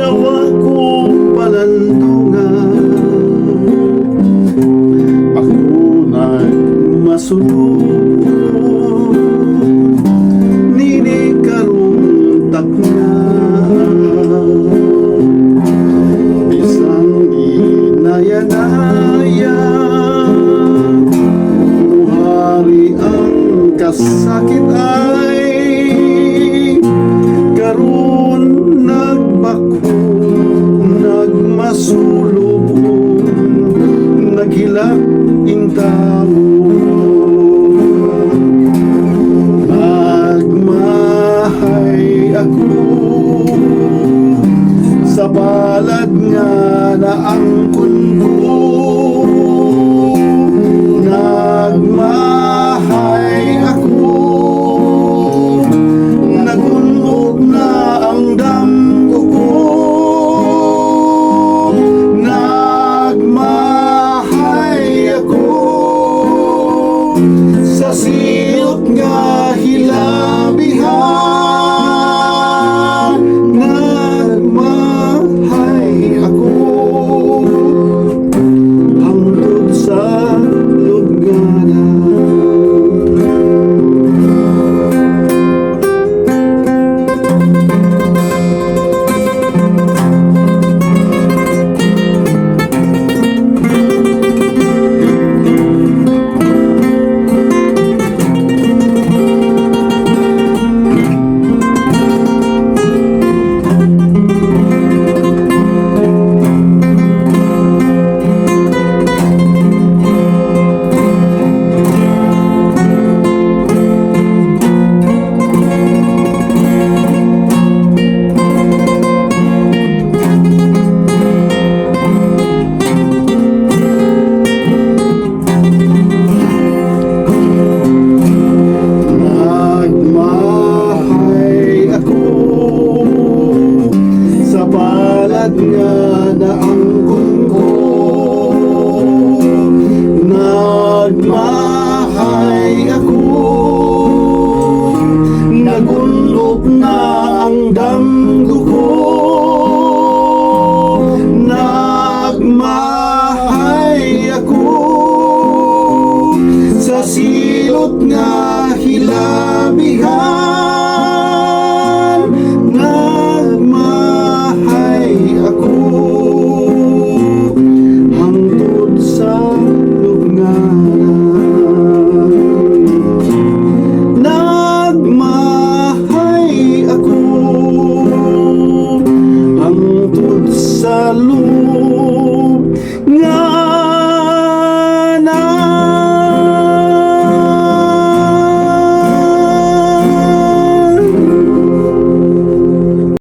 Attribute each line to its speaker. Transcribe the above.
Speaker 1: Ngawa kong palandungan, ako na'y masulong, nini karong takna, isang inaya-naya, muhari ang kasakit ay karon nagbako, nagmasulubon, naghilak intamo, nagmahay ako sa balad nga naangkon ko, nagmahay ako, nagunog na ang damgo ko, nagmahay ako sa silot nga hilabihan, nagmahay ako hangtod sa lugnanan. Nga naangkon ko, nagmahay ako, nagunlop na ang damgo ko, nagmahay ako sa silot nga hilabihan,